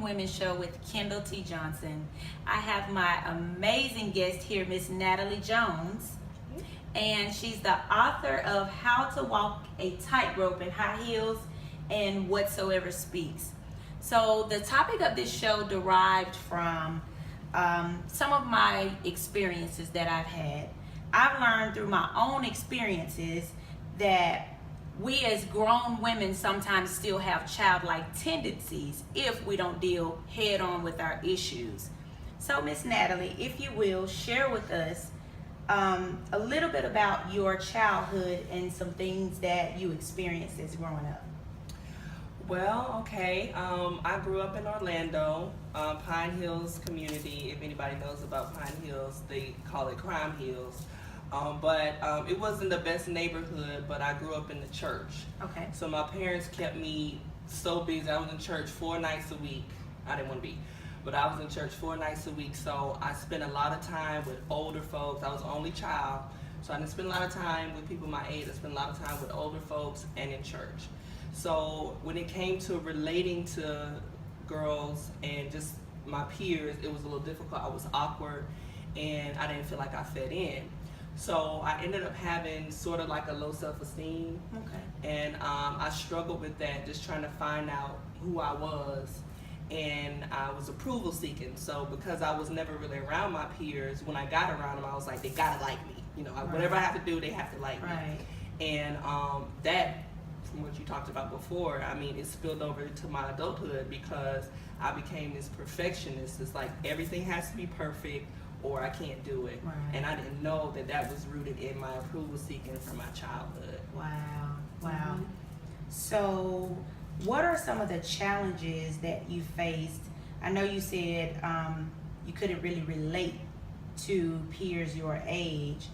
Women Show with Kendall T Johnson. I have my amazing guest here, Miss Natalie Jones, and she's the author of How to Walk a Tightrope in High Heels and Whatsoever Speaks. So the topic of this show derived from some of my experiences that I've had. I've learned through my own experiences that we as grown women sometimes still have childlike tendencies if we don't deal head on with our issues. So Miss Natalie, if you will, share with us a little bit about your childhood and some things that you experienced as growing up. Well, okay. I grew up in Orlando, Pine Hills community. If anybody knows about Pine Hills, they call it Crime Hills. But it wasn't the best neighborhood, but I grew up in the church. Okay. So my parents kept me so busy. I was in church 4 nights a week. I didn't want to be, but I was in church 4 nights a week. So I spent a lot of time with older folks. I was the only child, so I didn't spend a lot of time with people my age. I spent a lot of time with older folks and in church. So when it came to relating to girls and just my peers, it was a little difficult. I was awkward, and I didn't feel like I fit in. So I ended up having sort of like a low self-esteem. Okay. And I struggled with that, just trying to find out who I was. And I was approval seeking. So because I was never really around my peers, when I got around them, I was like, they gotta like me. You know, whatever I have to do, they have to like me. And that, from what you talked about before, I mean, it spilled over to my adulthood because I became this perfectionist. It's like everything has to be perfect, or I can't do it. Right. And I didn't know that that was rooted in my approval seeking from my childhood. Wow. So what are some of the challenges that you faced? I know you said you couldn't really relate to peers your age.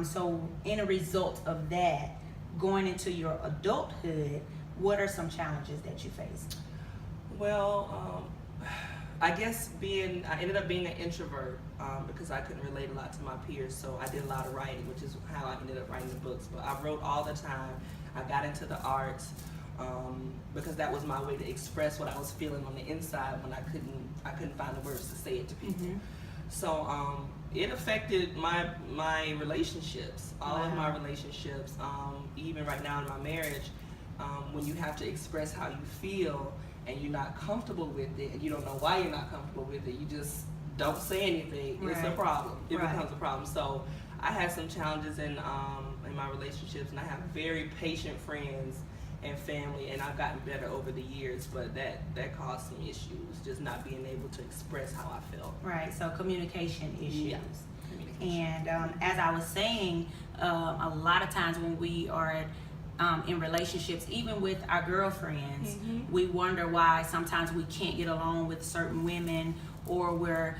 So in a result of that, going into your adulthood, what are some challenges that you faced? Well, I guess I ended up being an introvert because I couldn't relate a lot to my peers, so I did a lot of writing, which is how I ended up writing the books. But I wrote all the time. I got into the arts because that was my way to express what I was feeling on the inside when I couldn't find the words to say it to people. Mm-hmm. So it affected my relationships, all of my relationships, even right now in my marriage, when you have to express how you feel and you're not comfortable with it, and you don't know why you're not comfortable with it, you just don't say anything. It's a problem. It becomes a problem. So I had some challenges in my relationships, and I have very patient friends and family, and I've gotten better over the years, but that caused some issues, just not being able to express how I felt. Right, so communication issues. Yeah. And as I was saying, a lot of times when we are in relationships, even with our girlfriends, we wonder why sometimes we can't get along with certain women, or we're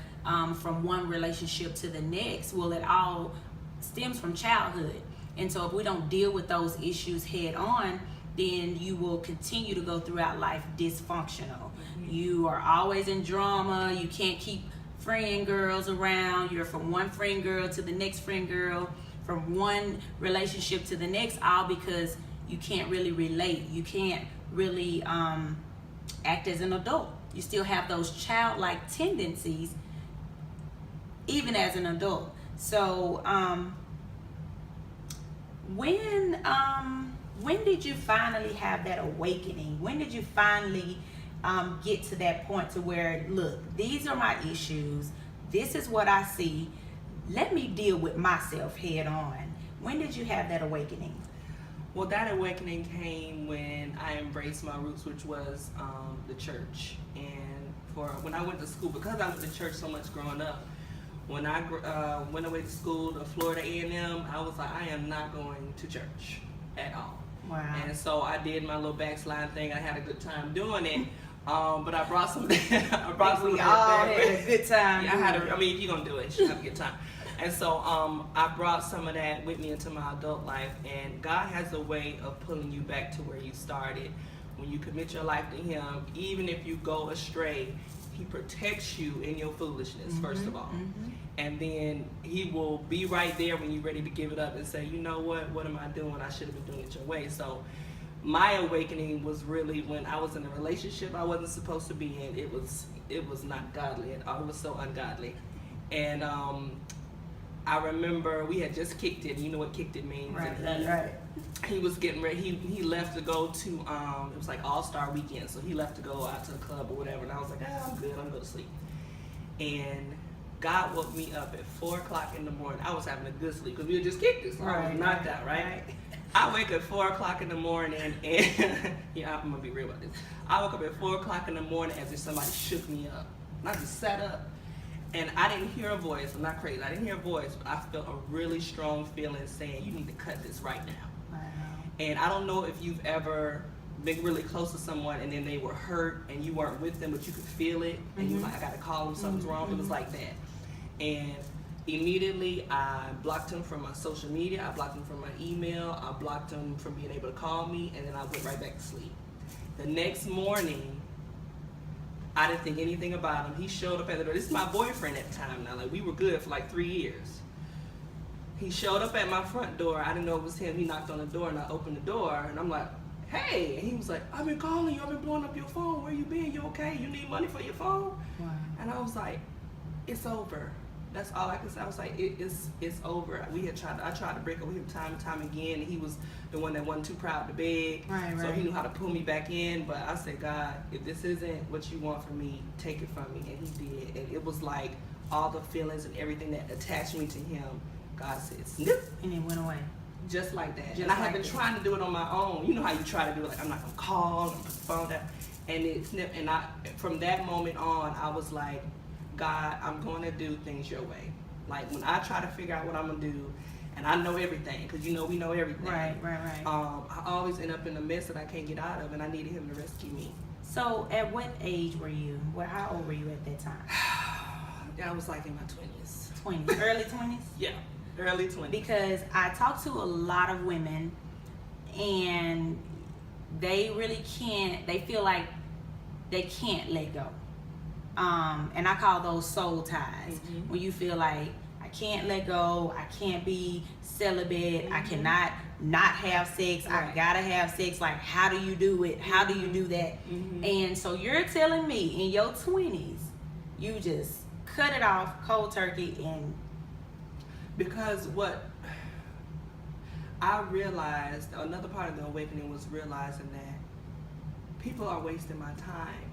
from one relationship to the next. Well, it all stems from childhood. And so if we don't deal with those issues head on, then you will continue to go throughout life dysfunctional. You are always in drama. You can't keep friend girls around. You're from one friend girl to the next friend girl, from one relationship to the next, all because you can't really relate. You can't really act as an adult. You still have those childlike tendencies even as an adult. So when did you finally have that awakening? When did you finally get to that point to where, look, these are my issues, this is what I see, let me deal with myself head on? When did you have that awakening? Well, that awakening came when I embraced my roots, which was the church. And when I went to school, because I went to church so much growing up, when I went away to school to Florida A&M, I was like, I am not going to church at all. Wow. And so I did my little backslide thing. I had a good time doing it. But I brought some. I brought some. We all had a good time. Yeah, I mean, if you're gonna do it, you should have a good time. And so I brought some of that with me into my adult life. And God has a way of pulling you back to where you started. When you commit your life to Him, even if you go astray, He protects you in your foolishness, first of all. And then He will be right there when you're ready to give it up and say, you know what am I doing? I should have been doing it your way. So my awakening was really when I was in a relationship I wasn't supposed to be in. It was not godly at all. It was so ungodly. And I remember we had just kicked it. You know what kicked it means. Right. He was getting ready. He left to go to it was like All-Star Weekend, so he left to go out to the club or whatever. And I was like, I'm good. I'm gonna go to sleep. And God woke me up at 4:00 in the morning. I was having a good sleep because we had just kicked it, so I was knocked out, right? I wake up at 4:00 in the morning, and yeah, I'm gonna be real about this. I woke up at 4:00 in the morning as if somebody shook me up. And I just sat up, and I didn't hear a voice. I'm not crazy. I didn't hear a voice, but I felt a really strong feeling saying, "You need to cut this right now." Wow. And I don't know if you've ever been really close to someone and then they were hurt and you weren't with them, but you could feel it, and you were like, I gotta call them, something's wrong. It was like that. And immediately I blocked him from my social media, I blocked him from my email, I blocked him from being able to call me, and then I went right back to sleep. The next morning, I didn't think anything about him. He showed up at the door. This is my boyfriend at the time now. Like, we were good for like 3 years. He showed up at my front door. I didn't know it was him. He knocked on the door and I opened the door, and I'm like, hey. And he was like, I've been calling you. I've been blowing up your phone. Where you been? You okay? You need money for your phone? Wow. And I was like, it's over. That's all I could say. I was like, it's over. I tried to break up with him time and time again, and he was the one that wasn't too proud to beg. Right. So he knew how to pull me back in. But I said, God, if this isn't what you want from me, take it from me. And he did. And it was like all the feelings and everything that attached me to him, God said, snip. And it went away. Just like that. Just and I like had been trying to do it on my own. You know how you try to do it, like, I'm not gonna call, I'm gonna put the phone down. And it snipped. And from that moment on, I was like, God, I'm going to do things your way. Like, when I try to figure out what I'm going to do, and I know everything, because we know everything. Right. I always end up in a mess that I can't get out of, and I needed him to rescue me. So, at what age were you? How old were you at that time? I was like in my 20s. 20s, early 20s? Yeah, early 20s. Because I talk to a lot of women, and they really can't, they feel like they can't let go. And I call those soul ties. When you feel like, I can't let go, I can't be celibate, I cannot not have sex, I gotta have sex. Like, how do you do it? How do you do that? And so you're telling me in your 20s, you just cut it off cold turkey. And because what I realized, another part of the awakening was realizing that people are wasting my time.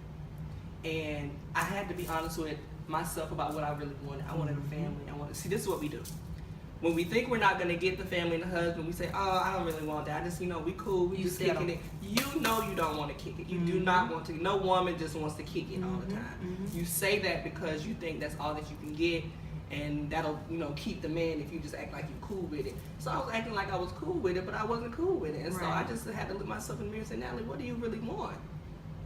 And I had to be honest with myself about what I really wanted. I wanted a family. See, this is what we do. When we think we're not going to get the family and the husband, we say, oh, I don't really want that. I just, we cool. We just kicking it. You know you don't want to kick it. You do not want to. No woman just wants to kick it all the time. You say that because you think that's all that you can get, and that'll, keep the man if you just act like you're cool with it. So I was acting like I was cool with it, but I wasn't cool with it. And so I just had to look myself in the mirror and say, Natalie, what do you really want?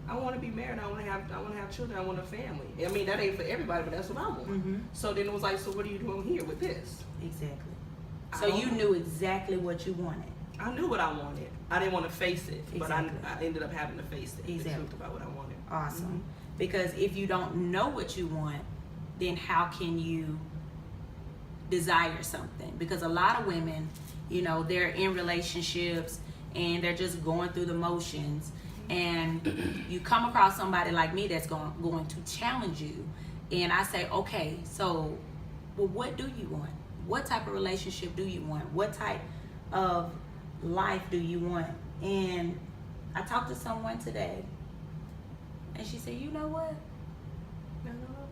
I want to be married. I want to have children. I want a family. I mean, that ain't for everybody, but that's what I want. So then it was like, so what are you doing here with this? Exactly. So you knew exactly what you wanted. I knew what I wanted. I didn't want to face it, but I ended up having to face it. Exactly. The truth about what I wanted. Awesome. Because if you don't know what you want, then how can you desire something? Because a lot of women, they're in relationships and they're just going through the motions. And you come across somebody like me that's going to challenge you. And I say, okay, so what do you want? What type of relationship do you want? What type of life do you want? And I talked to someone today, and she said, you know what?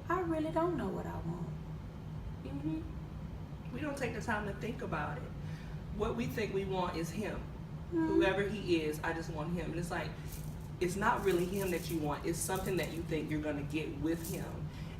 I really don't know what I want. We don't take the time to think about it. What we think we want is him. Whoever he is, I just want him. And it's like, it's not really him that you want. It's something that you think you're going to get with him.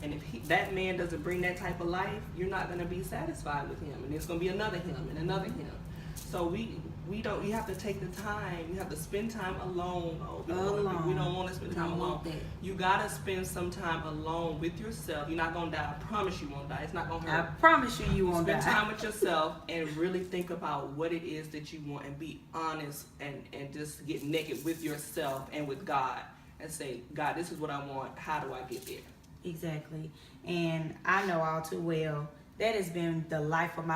And if that man doesn't bring that type of life, you're not going to be satisfied with him. And there's going to be another him and another him. So you have to take the time. You have to spend time alone. We don't want to spend time alone. You got to spend some time alone with yourself. You're not going to die. I promise you won't die. It's not going to hurt. I promise you won't die. Spend time with yourself and really think about what it is that you want, and be honest, and just get naked with yourself and with God and say, God, this is what I want. How do I get there? Exactly. And I know all too well that has been the life of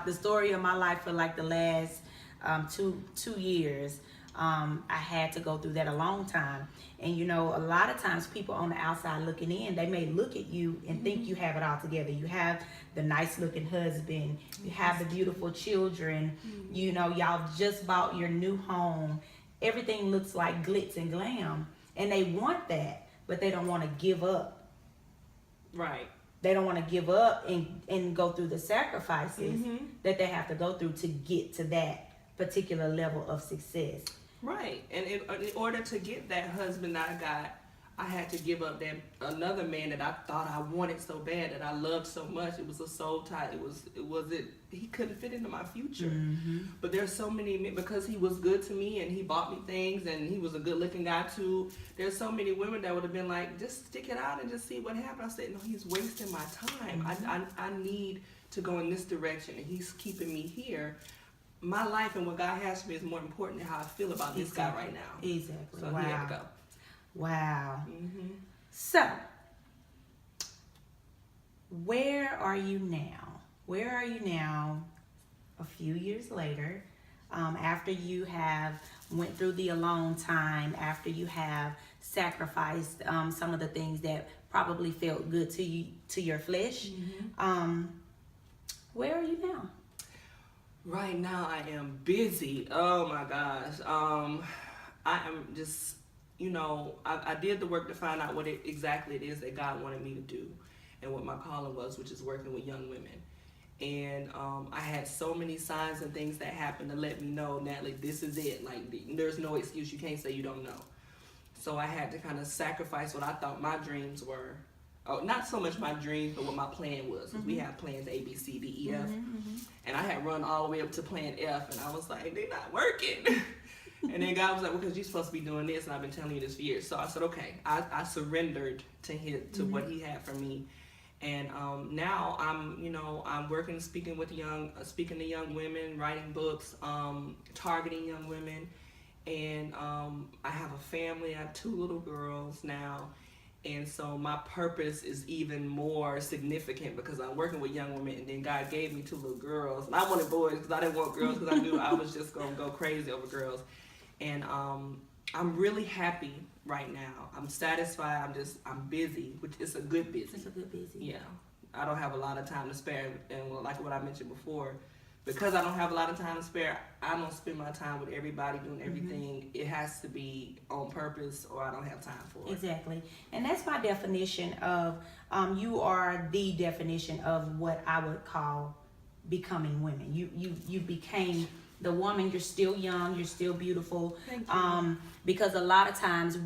the story of my life for like the last 2 years. I had to go through that a long time. And you know, a lot of times people on the outside looking in, they may look at you and think you have it all together. You have the nice looking husband, you have the beautiful children, you know, y'all just bought your new home. Everything looks like glitz and glam. And they want that, but they don't want to give up. Right. They don't want to give up and go through the sacrifices that they have to go through to get to that particular level of success. Right. And in order to get that husband that I got, I had to give up that another man that I thought I wanted so bad, that I loved so much. It was a soul tie. He couldn't fit into my future. But there's so many men, because he was good to me and he bought me things and he was a good looking guy too. There's so many women that would have been like, just stick it out and just see what happens. I said, no, he's wasting my time. I need to go in this direction and he's keeping me here. My life and what God has for me is more important than how I feel about this guy right now. Exactly. So he had to go. Wow. So, where are you now? Where are you now a few years later, after you have went through the alone time, after you have sacrificed some of the things that probably felt good to you, to your flesh? Where are you now? Right now I am busy. Oh my gosh. I am just, you know, I did the work to find out what exactly it is that God wanted me to do and what my calling was, which is working with young women. And I had so many signs and things that happened to let me know, Natalie, this is it. Like, there's no excuse. You can't say you don't know. So I had to kind of sacrifice what I thought my dreams were. Oh, not so much my dreams, but what my plan was. We have plans A, B, C, D, E, F. And I had run all the way up to plan F, and I was like, they're not working. And then God was like, well, because you're supposed to be doing this, and I've been telling you this for years. So I said, okay. I surrendered to what he had for me. And now I'm working, speaking to young women, writing books, targeting young women. And I have a family. I have 2 little girls now. And so my purpose is even more significant because I'm working with young women, and then God gave me 2 little girls. And I wanted boys because I didn't want girls because I knew I was just going to go crazy over girls. And I'm really happy right now. I'm satisfied. I'm busy, which is a good busy. It's a good busy. Yeah. I don't have a lot of time to spare. And like what I mentioned before, because I don't have a lot of time to spare, I don't spend my time with everybody doing everything. It has to be on purpose or I don't have time for it. Exactly. And that's my definition of, you are the definition of what I would call becoming women. You became the woman. You're still young. You're still beautiful. Thank you. Because a lot of times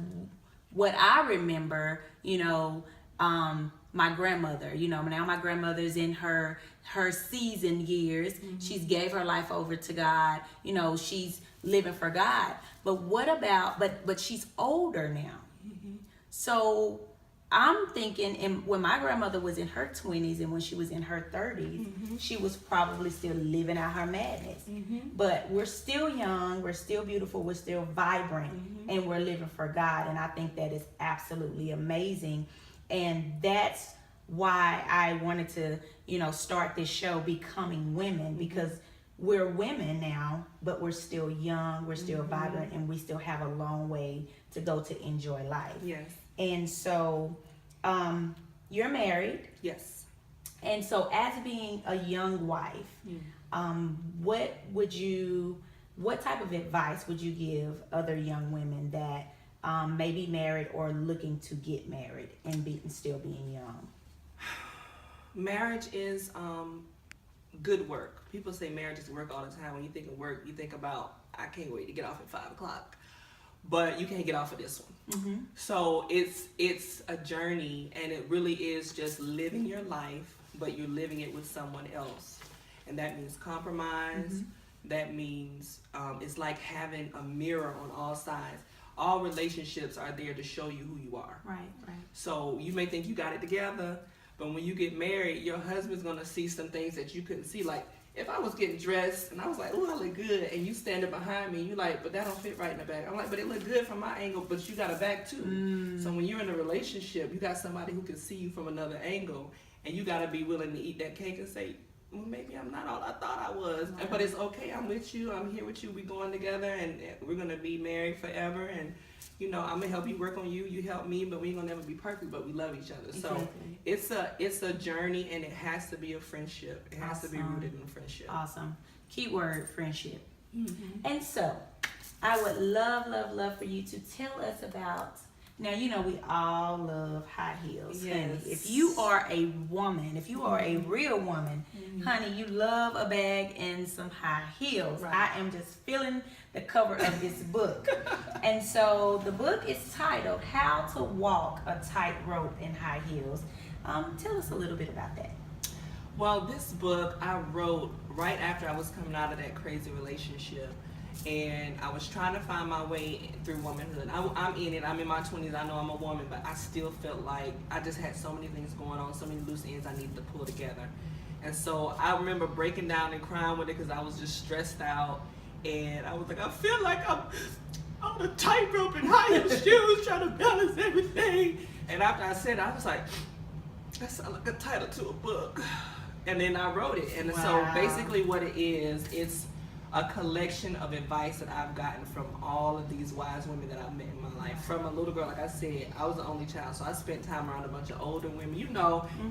what I remember, my grandmother, now my grandmother's in her season years. She's gave her life over to God. She's living for God. But what about, but she's older now. So I'm thinking, and when my grandmother was in her 20s and when she was in her 30s, she was probably still living out her madness. But we're still young, we're still beautiful, we're still vibrant, and we're living for God. And I think that is absolutely amazing. And that's why I wanted to, start this show, Becoming Women, because we're women now, but we're still young, we're still vibrant, and we still have a long way to go to enjoy life. Yes. And so, you're married. Yes. And so, as being a young wife, what type of advice would you give other young women that may be married or looking to get married and still being young? Marriage is good work. People say marriage is work all the time. When you think of work, you think about, I can't wait to get off at 5 o'clock. But you can't get off of this one. So it's a journey, and it really is just living your life, but you're living it with someone else. And that means compromise. That means it's like having a mirror on all sides. All relationships are there to show you who you are. Right. So you may think you got it together, but when you get married, your husband's going to see some things that you couldn't see. Like, if I was getting dressed and I was like, oh, I look good, and you standing behind me, you like, but that don't fit right in the back. I'm like, but it look good from my angle, but you got a back too. So when you're in a relationship, you got somebody who can see you from another angle, and you got to be willing to eat that cake and say, well, maybe I'm not all I thought I was. Right. But it's okay. I'm with you. I'm here with you. We going together, and we're gonna be married forever. And I'm gonna help you work on you. You help me, but we ain't gonna never be perfect. But we love each other. So it's a journey, and it has to be a friendship. It has to be rooted in friendship. Awesome. Keyword friendship. Mm-hmm. And so, I would love for you to tell us about. Now, we all love high heels. Yes. Honey. If you are a woman, if you are a real woman, honey, you love a bag and some high heels. Right. I am just feeling the cover of this book. And so the book is titled How to Walk a Tightrope in High Heels. Tell us a little bit about that. Well, this book I wrote right after I was coming out of that crazy relationship. And I was trying to find my way through womanhood. I'm in it. I'm in my 20s. I know I'm a woman, but I still felt like I just had so many things going on, so many loose ends I needed to pull together. And so I remember breaking down and crying with it because I was just stressed out. And I was like, I feel like I'm on a tightrope in high heel shoes trying to balance everything. And after I said it, I was like, that sounds like a title to a book. And then I wrote it. And so basically what it is, it's a collection of advice that I've gotten from all of these wise women that I've met in my life. From a little girl, like I said, I was the only child, so I spent time around a bunch of older women.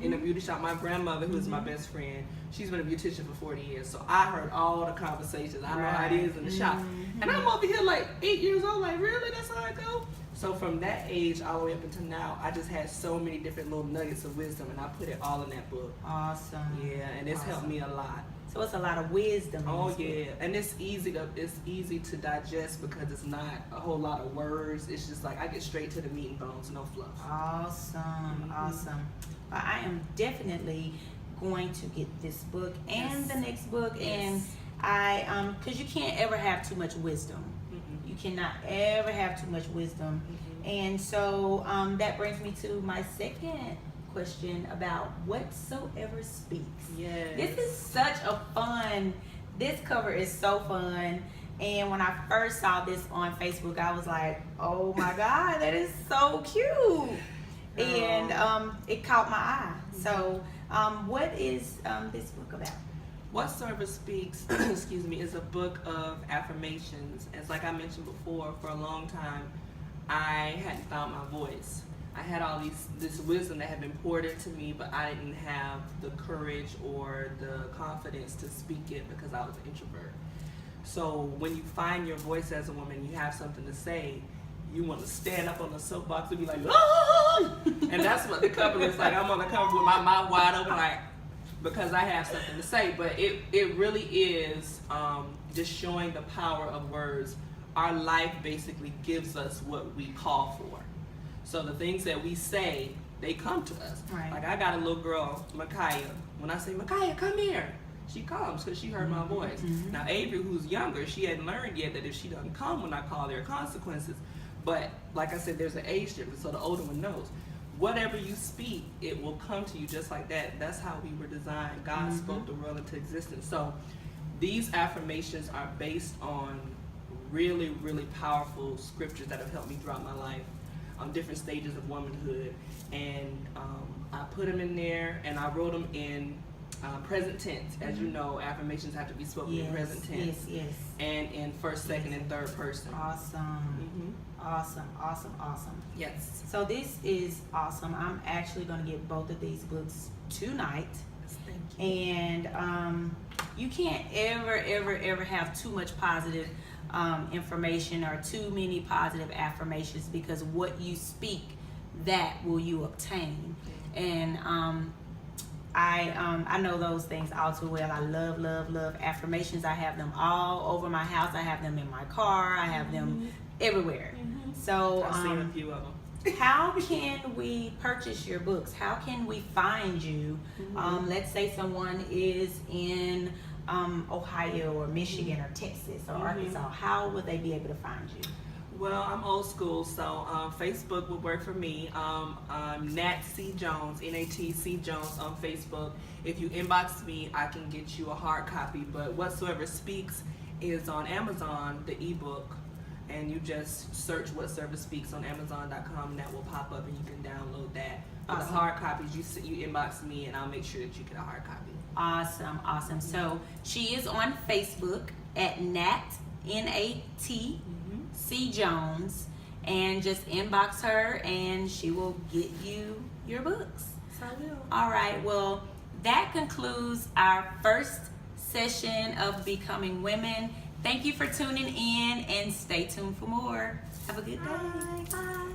In the beauty shop, my grandmother, who is my best friend, she's been a beautician for 40 years, so I heard all the conversations. I know how it is in the shop. And I'm over here like 8 years old, like, really? That's how it go? So from that age all the way up until now, I just had so many different little nuggets of wisdom, and I put it all in that book. Awesome. Yeah, and it's helped me a lot. So it's a lot of wisdom. Oh yeah, and it's easy to digest because it's not a whole lot of words. It's just like I get straight to the meat and bones, no fluff. Awesome. Well, I am definitely going to get this book and the next book, and I because you can't ever have too much wisdom. You cannot ever have too much wisdom, and so that brings me to my second question about whatsoever speaks. Yes. This is such a fun, this cover is so fun. And when I first saw this on Facebook, I was like, oh my God, that is so cute. And it caught my eye. So what is this book about? Whatsoever Speaks, excuse me, is a book of affirmations. As like I mentioned before, for a long time, I hadn't found my voice. I had all this wisdom that had been poured into me, but I didn't have the courage or the confidence to speak it because I was an introvert. So when you find your voice as a woman, you have something to say, you want to stand up on the soapbox and be like, ah! And that's what the cover looks like. I'm on the cover with my mouth wide open, like, because I have something to say. But it really is just showing the power of words. Our life basically gives us what we call for. So the things that we say, they come to us. Right. Like I got a little girl, Micaiah. When I say, Micaiah, come here, she comes because she heard my voice. Now Avery, who's younger, she hadn't learned yet that if she doesn't come when I call, there are consequences. But like I said, there's an age difference, so the older one knows. Whatever you speak, it will come to you just like that. That's how we were designed. God spoke the world into existence. So these affirmations are based on really, really powerful scriptures that have helped me throughout my life. Different stages of womanhood, and I put them in there, and I wrote them in present tense. As you know, affirmations have to be spoken in present tense, and in first, second, and third person. Awesome. Awesome. Yes. So this is awesome. I'm actually going to get both of these books tonight. Thank you. And you can't ever have too much positive information or too many positive affirmations, because what you speak, that will you obtain. And I know those things all too well. I love affirmations. I have them all over my house. I have them in my car. I have them everywhere. So I've seen a few of them. how can we purchase your books? How can we find you? Let's say someone is in Ohio or Michigan or Texas or Arkansas. How would they be able to find you? Well, I'm old school, so Facebook would work for me. Nat C Jones, N-A-T-C Jones on Facebook. If you inbox me, I can get you a hard copy. But Whatsoever Speaks is on Amazon, the ebook, and you just search Whatsoever Speaks on Amazon.com, and that will pop up, and you can download that. For the Awesome. hard copies, you inbox me, and I'll make sure that you get a hard copy. Awesome. So she is on Facebook at Nat N-A-T C Jones, and just inbox her and she will get you your books. So I will. All right, well, that concludes our first session of Becoming Women. Thank you for tuning in, and stay tuned for more. Have a good day. Bye. Bye.